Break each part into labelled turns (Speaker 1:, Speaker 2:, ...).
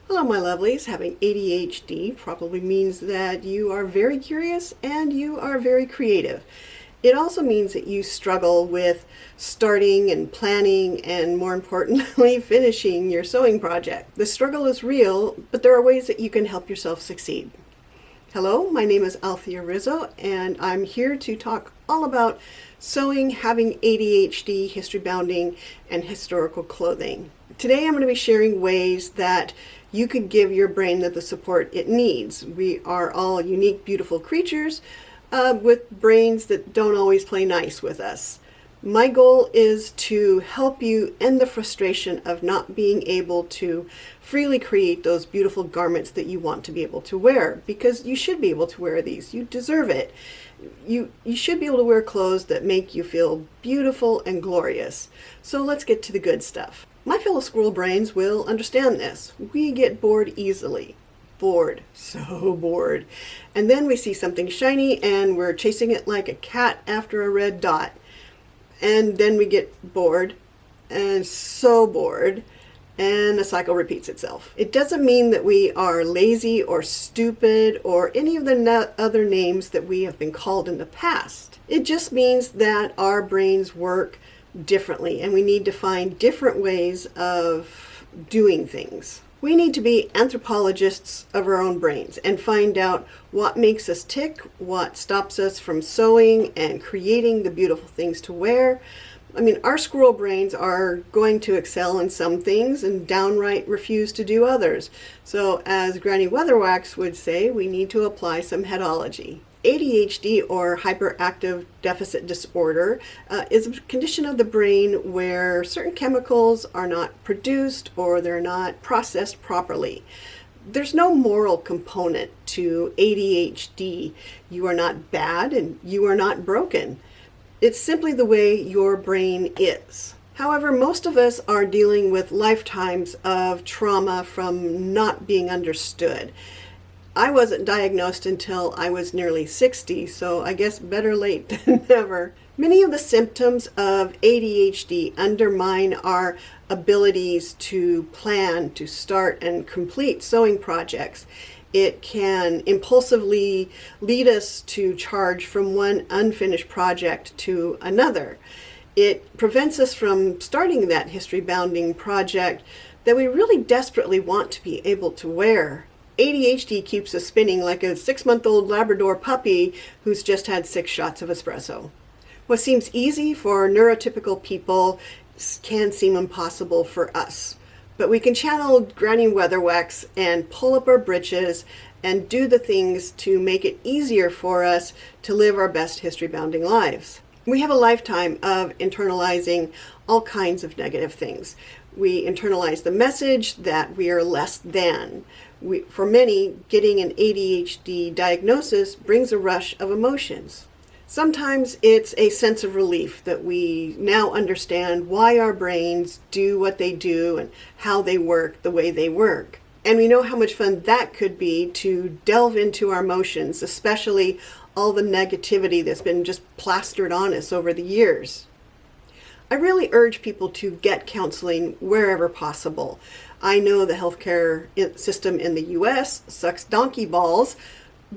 Speaker 1: Hello, my lovelies. Having ADHD probably means that you are very curious and you are very creative. It also means that you struggle with starting and planning and, more importantly, finishing your sewing project. The struggle is real, but there are ways that you can help yourself succeed. Hello, my name is Althea and I'm here to talk all about sewing, having ADHD, history bounding, and historical clothing. Today I'm going to be sharing ways that you could give your brain the support it needs. We are all unique, beautiful creatures with brains that don't always play nice with us. My goal is to help you end the frustration of not being able to freely create those beautiful garments that you want to be able to wear, because you should be able to wear these. You deserve it. You should be able to wear clothes that make you feel beautiful and glorious. So let's get to the good stuff. My fellow squirrel brains will understand this. We get bored easily. Bored. So bored. And then we see something shiny and we're chasing it like a cat after a red dot. And then we get bored, and so bored, and the cycle repeats itself. It doesn't mean that we are lazy or stupid or any of the other names that we have been called in the past. It just means that our brains work differently, and we need to find different ways of doing things. We need to be anthropologists of our own brains and find out what makes us tick, what stops us from sewing and creating the beautiful things to wear. I mean, our squirrel brains are going to excel in some things and downright refuse to do others. So as Granny Weatherwax would say, we need to apply some headology. ADHD, or hyperactive deficit disorder, is a condition of the brain where certain chemicals are not produced or they're not processed properly. There's no moral component to ADHD. You are not bad and you are not broken. It's simply the way your brain is. However, most of us are dealing with lifetimes of trauma from not being understood. I wasn't diagnosed until I was nearly 60, so I guess better late than never. Many of the symptoms of ADHD undermine our abilities to plan, to start and complete sewing projects. It can impulsively lead us to charge from one unfinished project to another. It prevents us from starting that history bounding project that we really desperately want to be able to wear. ADHD keeps us spinning like a 6-month-old Labrador puppy who's just had 6 shots of espresso. What seems easy for neurotypical people can seem impossible for us. But we can channel Granny Weatherwax and pull up our britches and do the things to make it easier for us to live our best history-bounding lives. We have a lifetime of internalizing all kinds of negative things. We internalize the message that we are less than. For many, getting an ADHD diagnosis brings a rush of emotions. Sometimes it's a sense of relief that we now understand why our brains do what they do and how they work the way they work. And we know how much fun that could be to delve into our emotions, especially all the negativity that's been just plastered on us over the years. I really urge people to get counseling wherever possible. I know the healthcare system in the US sucks donkey balls,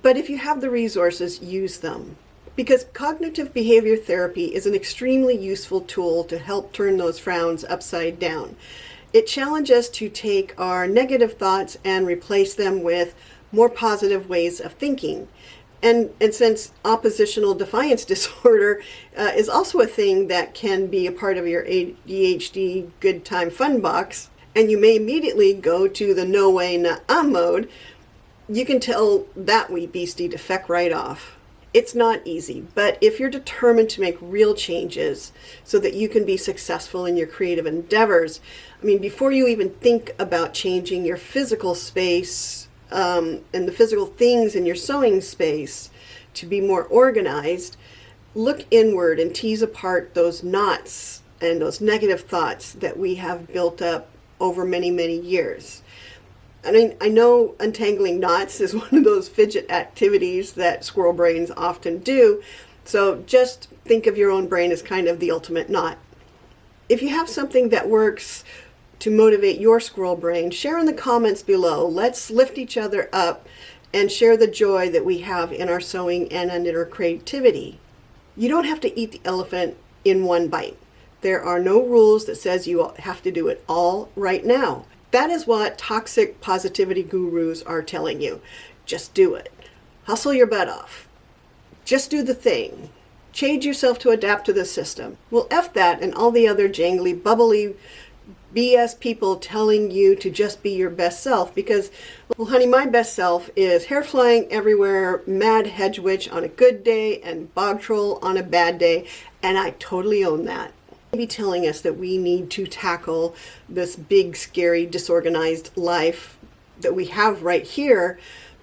Speaker 1: but if you have the resources, use them. Because cognitive behavior therapy is an extremely useful tool to help turn those frowns upside down. It challenges us to take our negative thoughts and replace them with more positive ways of thinking. And since oppositional defiance disorder is also a thing that can be a part of your ADHD good time fun box, and you may immediately go to the no way, nah mode, you can tell that wee beastie to feck right off. It's not easy, but if you're determined to make real changes so that you can be successful in your creative endeavors, I mean, before you even think about changing your physical space and the physical things in your sewing space to be more organized, look inward and tease apart those knots and those negative thoughts that we have built up over many, many years. I mean, I know untangling knots is one of those fidget activities that squirrel brains often do, so just think of your own brain as kind of the ultimate knot. If you have something that works to motivate your squirrel brain, share in the comments below. Let's lift each other up and share the joy that we have in our sewing and in our creativity. You don't have to eat the elephant in one bite. There are no rules that says you have to do it all right now. That is what toxic positivity gurus are telling you. Just do it. Hustle your butt off. Just do the thing. Change yourself to adapt to the system. Well, F that and all the other jangly, bubbly BS people telling you to just be your best self, because, well, honey, my best self is hair flying everywhere, mad hedge witch on a good day, and bog troll on a bad day, and I totally own that. Be telling us that we need to tackle this big, scary, disorganized life that we have right here,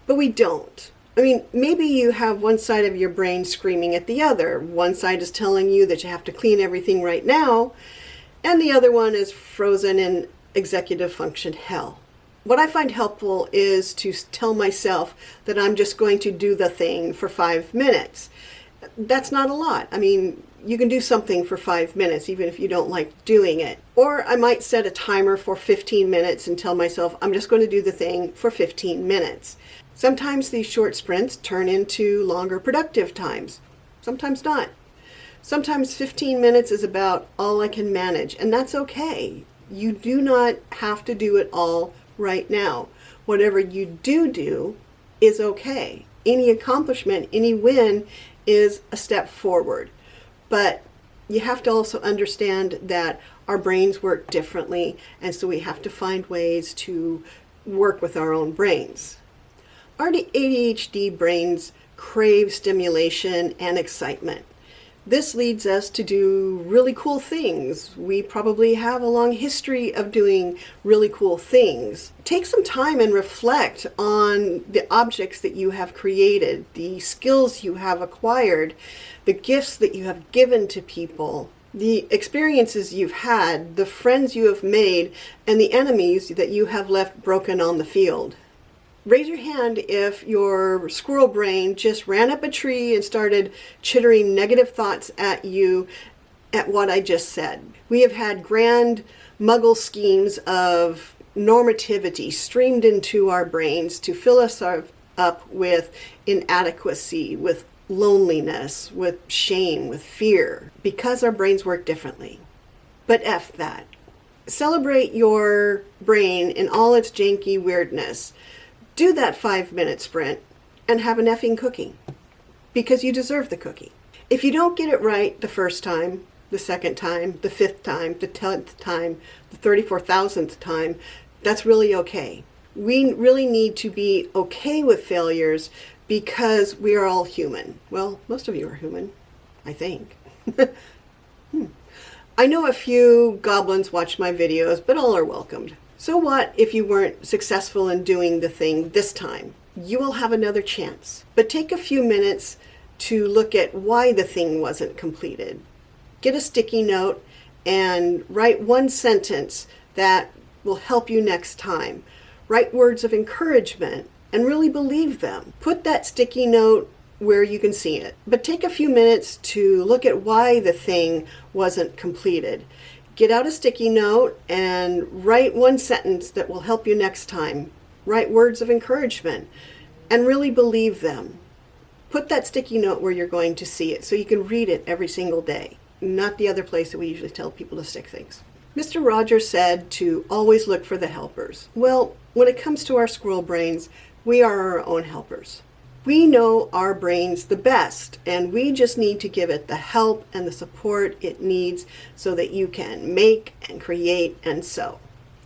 Speaker 1: but we don't. I mean, maybe you have one side of your brain screaming at the other. One side is telling you that you have to clean everything right now, and the other one is frozen in executive function hell. What I find helpful is to tell myself that I'm just going to do the thing for 5 minutes. That's not a lot. I mean, you can do something for 5 minutes even if you don't like doing it. Or I might set a timer for 15 minutes and tell myself I'm just going to do the thing for 15 minutes. Sometimes these short sprints turn into longer productive times. Sometimes not. Sometimes 15 minutes is about all I can manage, and that's okay. You do not have to do it all right now. Whatever you do is okay. Any accomplishment, any win is a step forward. But you have to also understand that our brains work differently, and so we have to find ways to work with our own brains. Our ADHD brains crave stimulation and excitement. This leads us to do really cool things. We probably have a long history of doing really cool things. Take some time and reflect on the objects that you have created, the skills you have acquired, the gifts that you have given to people, the experiences you've had, the friends you have made, and the enemies that you have left broken on the field. Raise your hand if your squirrel brain just ran up a tree and started chittering negative thoughts at you at what I just said. We have had grand muggle schemes of normativity streamed into our brains to fill us up with inadequacy, with loneliness, with shame, with fear, because our brains work differently. But F that. Celebrate your brain in all its janky weirdness. Do that 5-minute sprint and have an effing cookie, because you deserve the cookie. If you don't get it right the first time, the second time, the 5th time, the 10th time, the 34,000th time, that's really okay. We really need to be okay with failures because we are all human. Well, most of you are human, I think. I know a few goblins watch my videos, but all are welcomed. So what if you weren't successful in doing the thing this time? You will have another chance. But take a few minutes to look at why the thing wasn't completed. Get a sticky note and write one sentence that will help you next time. Write words of encouragement and really believe them. Put that sticky note where you can see it. But take a few minutes to look at why the thing wasn't completed. Get out a sticky note and write one sentence that will help you next time. Write words of encouragement and really believe them. Put that sticky note where you're going to see it so you can read it every single day, not the other place that we usually tell people to stick things. Mr. Rogers said to always look for the helpers. Well, when it comes to our squirrel brains, we are our own helpers. We know our brains the best, and we just need to give it the help and the support it needs so that you can make and create and sew.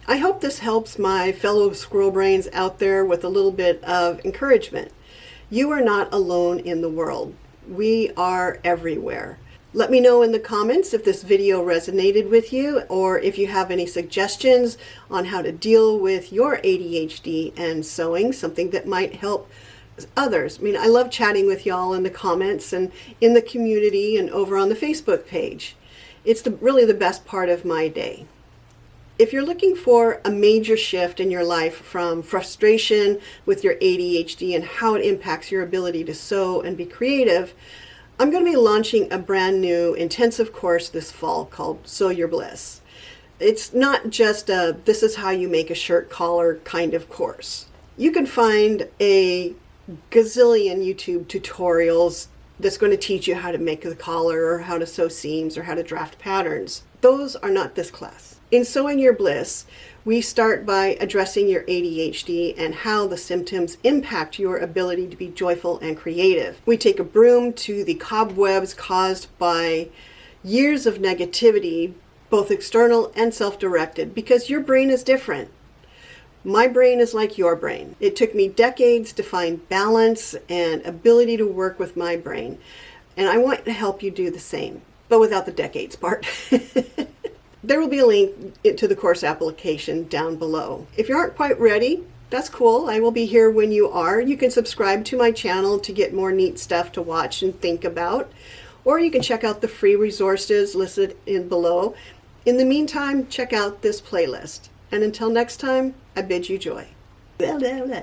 Speaker 1: I hope this helps my fellow squirrel brains out there with a little bit of encouragement. You are not alone in the world. We are everywhere. Let me know in the comments if this video resonated with you, or if you have any suggestions on how to deal with your ADHD and sewing, something that might help others. I mean, I love chatting with y'all in the comments and in the community and over on the Facebook page. It's really the best part of my day. If you're looking for a major shift in your life from frustration with your ADHD and how it impacts your ability to sew and be creative, I'm going to be launching a brand new intensive course this fall called Sew Your Bliss. It's not just a this is how you make a shirt collar kind of course. You can find a gazillion YouTube tutorials that's going to teach you how to make the collar or how to sew seams or how to draft patterns. Those are not this class. In Sewing Your Bliss, we start by addressing your ADHD and how the symptoms impact your ability to be joyful and creative. We take a broom to the cobwebs caused by years of negativity, both external and self-directed, because your brain is different. My brain is like your brain. It took me decades to find balance and ability to work with my brain, and I want to help you do the same, but without the decades part. There will be a link to the course application down below. If you aren't quite ready, that's cool. I will be here when you are. You can subscribe to my channel to get more neat stuff to watch and think about, or you can check out the free resources listed in below. In the meantime, check out this playlist. And until next time, I bid you joy. Blah, blah, blah.